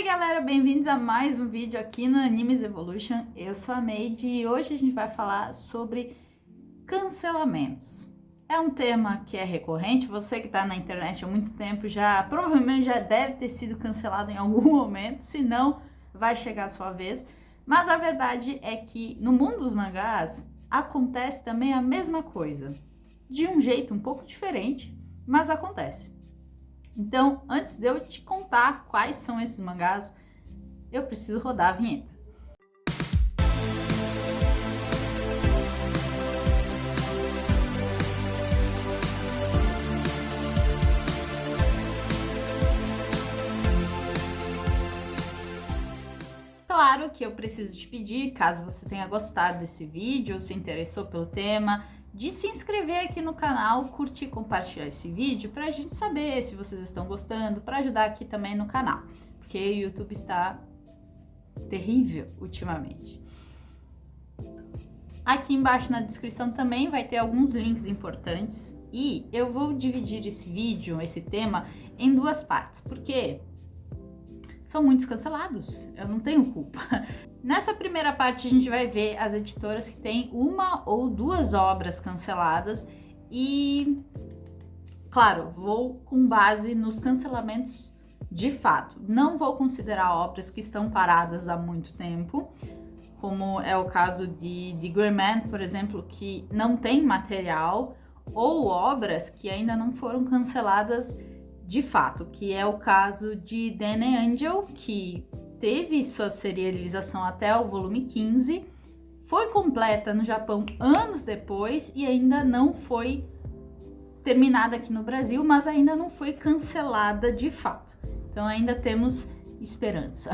Galera, bem-vindos a mais um vídeo aqui no Animes Evolution. Eu sou a Made e hoje a gente vai falar sobre cancelamentos. É um tema que é recorrente, você que está na internet há muito tempo provavelmente já deve ter sido cancelado em algum momento, se não, vai chegar a sua vez. Mas a verdade é que no mundo dos mangás acontece também a mesma coisa, de um jeito um pouco diferente, mas acontece. Então, antes de eu te contar quais são esses mangás, eu preciso rodar a vinheta. Claro que eu preciso te pedir, caso você tenha gostado desse vídeo ou se interessou pelo tema, de se inscrever aqui no canal, curtir e compartilhar esse vídeo para a gente saber se vocês estão gostando, para ajudar aqui também no canal, porque o YouTube está terrível ultimamente. Aqui embaixo na descrição também vai ter alguns links importantes e eu vou dividir esse vídeo, esse tema, em duas partes, porque são muitos cancelados, eu não tenho culpa. Nessa primeira parte a gente vai ver as editoras que têm uma ou duas obras canceladas e, claro, vou com base nos cancelamentos de fato. Não vou considerar obras que estão paradas há muito tempo, como é o caso de Gray Man, por exemplo, que não tem material, ou obras que ainda não foram canceladas de fato, que é o caso de Dan Angel, que teve sua serialização até o volume 15, foi completa no Japão anos depois e ainda não foi terminada aqui no Brasil, mas ainda não foi cancelada de fato. Então ainda temos esperança.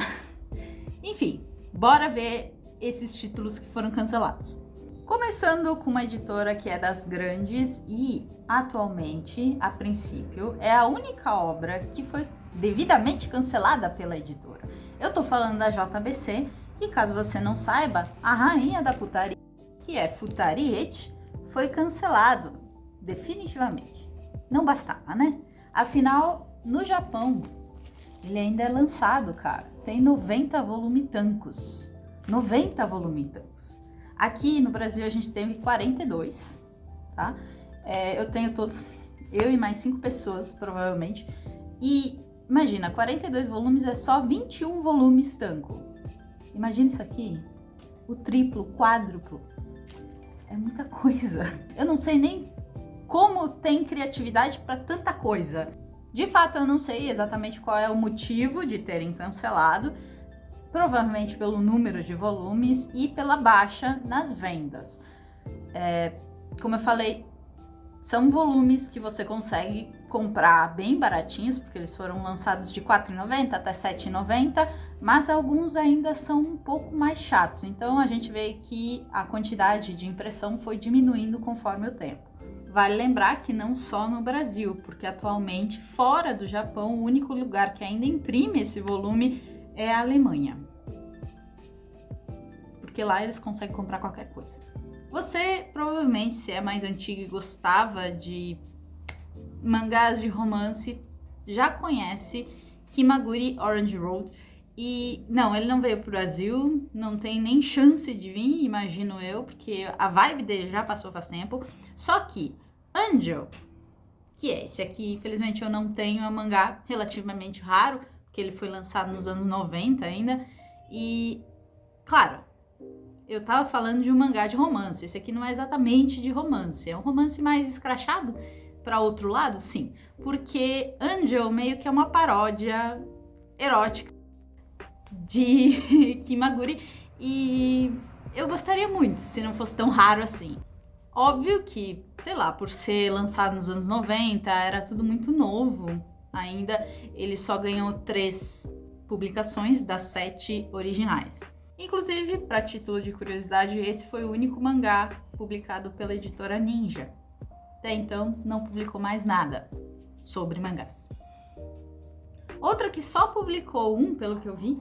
Enfim, bora ver esses títulos que foram cancelados. Começando com uma editora que é das grandes e atualmente, a princípio, é a única obra que foi devidamente cancelada pela editora. Eu tô falando da JBC e, caso você não saiba, a rainha da putaria, que é Futari Ecchi, foi cancelado definitivamente. Não bastava, né? Afinal, no Japão, ele ainda é lançado, cara. Tem 90 volume-tancos. 90 volume-tancos. Aqui no Brasil a gente teve 42, tá? Eu tenho todos, eu e mais 5 pessoas, provavelmente. E imagina, 42 volumes é só 21 volumes tanco. Imagina isso aqui, o triplo, o quádruplo. É muita coisa. Eu não sei nem como tem criatividade para tanta coisa. De fato, eu não sei exatamente qual é o motivo de terem cancelado. Provavelmente pelo número de volumes e pela baixa nas vendas. Como eu falei, são volumes que você consegue comprar bem baratinhos, porque eles foram lançados de R$ 4,90 até R$ 7,90, mas alguns ainda são um pouco mais chatos. Então a gente vê que a quantidade de impressão foi diminuindo conforme o tempo. Vale lembrar que não só no Brasil, porque atualmente, fora do Japão, o único lugar que ainda imprime esse volume é a Alemanha. Porque lá eles conseguem comprar qualquer coisa. Você provavelmente, se é mais antigo e gostava de mangás de romance, já conhece Kimaguri Orange Road. E não, ele não veio pro Brasil, não tem nem chance de vir, imagino eu, porque a vibe dele já passou faz tempo. Só que Angel, que é esse aqui, infelizmente eu não tenho, é um mangá relativamente raro, porque ele foi lançado nos anos 90 ainda. E, claro, eu tava falando de um mangá de romance. Esse aqui não é exatamente de romance. É um romance mais escrachado para outro lado, sim. Porque Angel meio que é uma paródia erótica de Kimaguri. E eu gostaria muito se não fosse tão raro assim. Óbvio que, sei lá, por ser lançado nos anos 90, era tudo muito novo. Ainda ele só ganhou 3 publicações das 7 originais. Inclusive, para título de curiosidade, esse foi o único mangá publicado pela editora Ninja. Até então, não publicou mais nada sobre mangás. Outra que só publicou um, pelo que eu vi,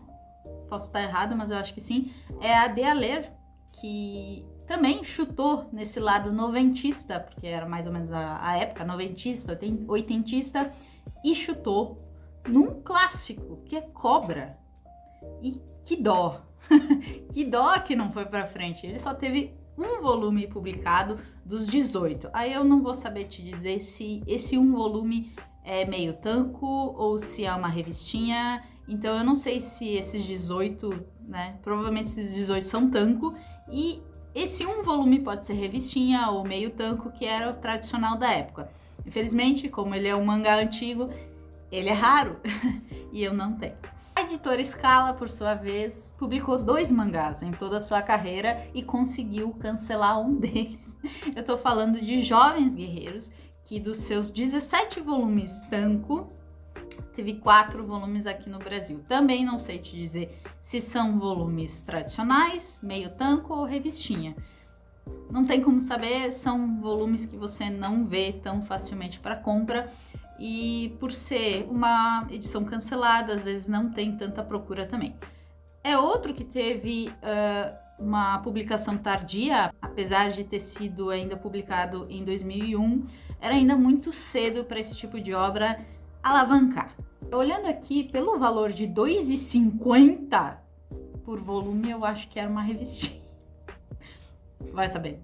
posso estar errado, mas eu acho que sim, é a De Aler, que também chutou nesse lado noventista, porque era mais ou menos a época noventista, oitentista, e chutou num clássico, que é Cobra. E que dó! Que dó que não foi pra frente. Ele só teve um volume publicado dos 18. Aí eu não vou saber te dizer se esse um volume é meio tanco ou se é uma revistinha. Então eu não sei se esses 18, né? Provavelmente esses 18 são tanco e esse um volume pode ser revistinha ou meio tanco, que era o tradicional da época. Infelizmente, como ele é um mangá antigo, ele é raro e eu não tenho. A editora Scala, por sua vez, publicou 2 mangás em toda a sua carreira e conseguiu cancelar um deles. Eu tô falando de Jovens Guerreiros, que dos seus 17 volumes tanco, teve 4 volumes aqui no Brasil. Também não sei te dizer se são volumes tradicionais, meio tanco ou revistinha. Não tem como saber, são volumes que você não vê tão facilmente para compra. E por ser uma edição cancelada, às vezes não tem tanta procura também. É outro que teve uma publicação tardia, apesar de ter sido ainda publicado em 2001, era ainda muito cedo para esse tipo de obra alavancar. Olhando aqui, pelo valor de R$ 2,50 por volume, eu acho que era uma revistinha. Vai saber.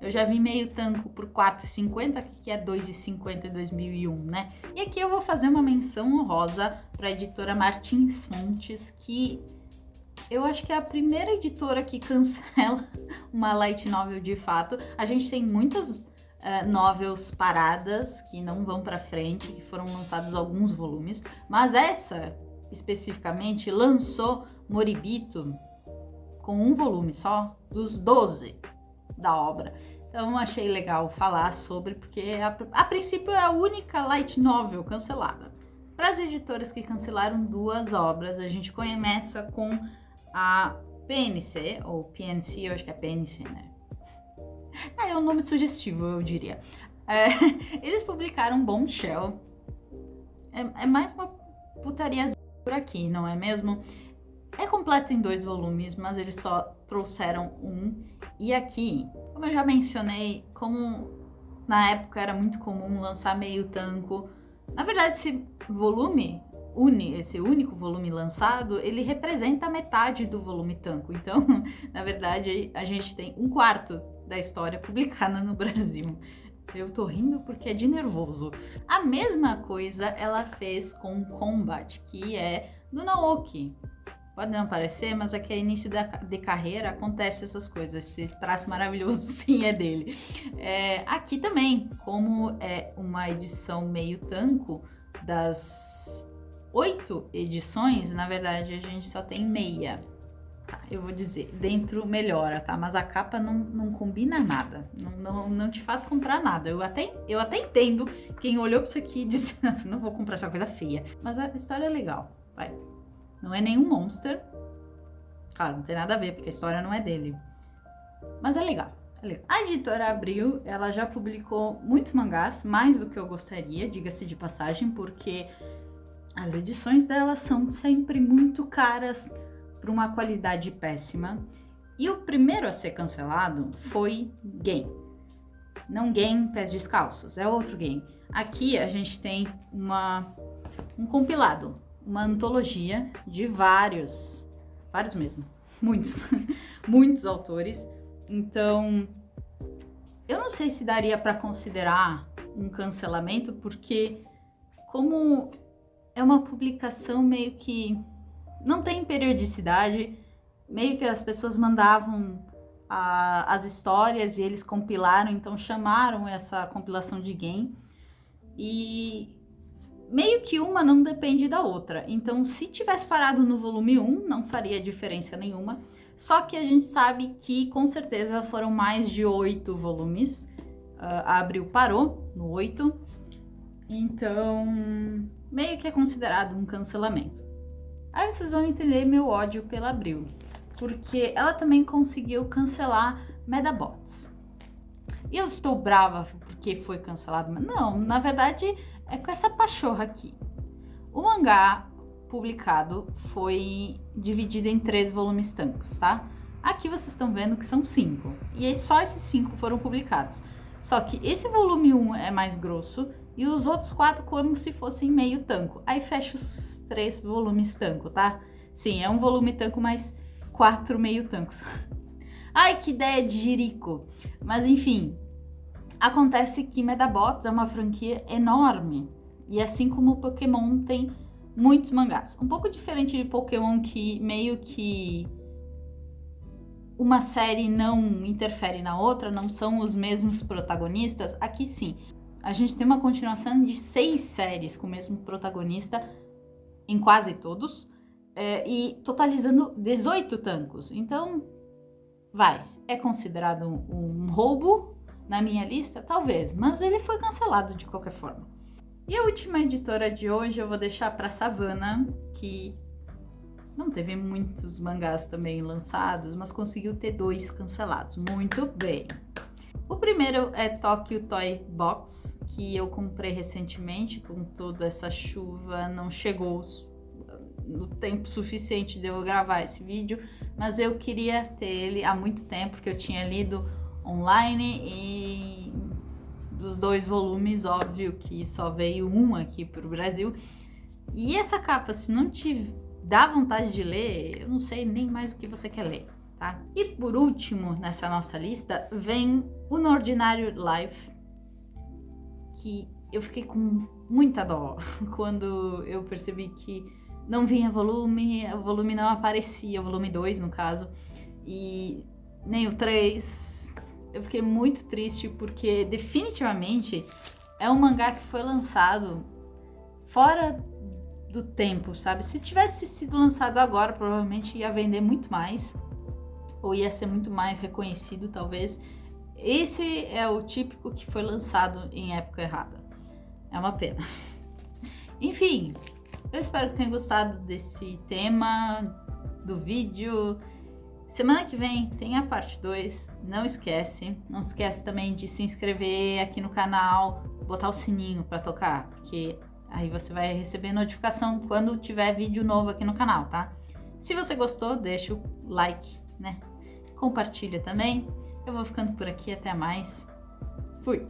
Eu já vi meio tanco por R$ 4,50, que é R$ 2,50 em 2001, né? E aqui eu vou fazer uma menção honrosa para a editora Martins Fontes, que eu acho que é a primeira editora que cancela uma light novel de fato. A gente tem muitas novels paradas que não vão para frente, que foram lançados alguns volumes, mas essa especificamente lançou Moribito com um volume só dos 12 da obra. Então achei legal falar sobre, porque a princípio é a única light novel cancelada. Para as editoras que cancelaram 2 obras, a gente começa com a PNC, ou PNC, eu acho que é PNC, né? É um nome sugestivo, eu diria. Eles publicaram Bombshell. É mais uma putaria por aqui, não é mesmo? É completo em 2 volumes, mas eles só trouxeram um. E aqui, como eu já mencionei, como na época era muito comum lançar meio tanco, na verdade esse único volume lançado, ele representa metade do volume tanco. Então, na verdade, a gente tem 1/4 da história publicada no Brasil. Eu tô rindo porque é de nervoso. A mesma coisa ela fez com Combat, que é do Naoki. Pode não parecer, mas aqui é início de carreira, acontece essas coisas. Esse traço maravilhoso, sim, é dele. Aqui também, como é uma edição meio tanco, das 8 edições, na verdade, a gente só tem meia. Tá, eu vou dizer, dentro melhora, tá? Mas a capa não combina nada, não te faz comprar nada. Eu até entendo quem olhou pra isso aqui e disse, não vou comprar essa coisa feia. Mas a história é legal, vai. Não é nenhum monster. Claro, não tem nada a ver, porque a história não é dele. Mas é legal, é legal. A editora Abril, ela já publicou muitos mangás, mais do que eu gostaria, diga-se de passagem, porque as edições dela são sempre muito caras por uma qualidade péssima. E o primeiro a ser cancelado foi Gen. Não Gen Pés Descalços, é outro Gen. Aqui a gente tem um compilado, uma antologia de vários mesmo, muitos autores. Então, eu não sei se daria para considerar um cancelamento, porque como é uma publicação meio que não tem periodicidade, meio que as pessoas mandavam as histórias e eles compilaram, então chamaram essa compilação de Gen. E meio que uma não depende da outra. Então, se tivesse parado no volume 1, não faria diferença nenhuma. Só que a gente sabe que, com certeza, foram mais de 8 volumes. A Abril parou no 8. Então, meio que é considerado um cancelamento. Aí vocês vão entender meu ódio pela Abril. Porque ela também conseguiu cancelar Medabots. E eu estou brava porque foi cancelado. Mas não, na verdade, é com essa pachorra aqui. O mangá publicado foi dividido em 3 volumes tancos, tá? Aqui vocês estão vendo que são 5. E aí só esses 5 foram publicados. Só que esse volume 1 é mais grosso e os outros 4 como se fossem meio tanco. Aí fecha os 3 volumes tanco, tá? Sim, é um volume tanco, mais 4 meio tancos. Ai, que ideia de jirico! Mas enfim, acontece que Medabots é uma franquia enorme. E assim como o Pokémon tem muitos mangás. Um pouco diferente de Pokémon, que meio que uma série não interfere na outra, não são os mesmos protagonistas. Aqui sim, a gente tem uma continuação de 6 séries com o mesmo protagonista em quase todos, e totalizando 18 tancos. Então, é considerado um roubo na minha lista? Talvez, mas ele foi cancelado de qualquer forma. E a última editora de hoje eu vou deixar para Savannah, que não teve muitos mangás também lançados, mas conseguiu ter 2 cancelados. Muito bem. O primeiro é Tokyo Toy Box, que eu comprei recentemente. Com toda essa chuva, não chegou no tempo suficiente de eu gravar esse vídeo, mas eu queria ter ele há muito tempo, porque eu tinha lido online e dos 2 volumes, óbvio que só veio um aqui pro Brasil. E essa capa, se não te dá vontade de ler, eu não sei nem mais o que você quer ler, tá? E por último, nessa nossa lista, vem o No Ordinary Life, que eu fiquei com muita dó quando eu percebi que não vinha volume, o volume não aparecia, o volume 2 no caso, e nem o 3. Eu fiquei muito triste porque definitivamente é um mangá que foi lançado fora do tempo, sabe? Se tivesse sido lançado agora, provavelmente ia vender muito mais, ou ia ser muito mais reconhecido, talvez. Esse é o típico que foi lançado em época errada. É uma pena. Enfim, eu espero que tenha gostado desse tema, do vídeo. Semana que vem tem a parte 2, não esquece. Não esquece também de se inscrever aqui no canal, botar o sininho para tocar, porque aí você vai receber notificação quando tiver vídeo novo aqui no canal, tá? Se você gostou, deixa o like, né? Compartilha também. Eu vou ficando por aqui, até mais. Fui!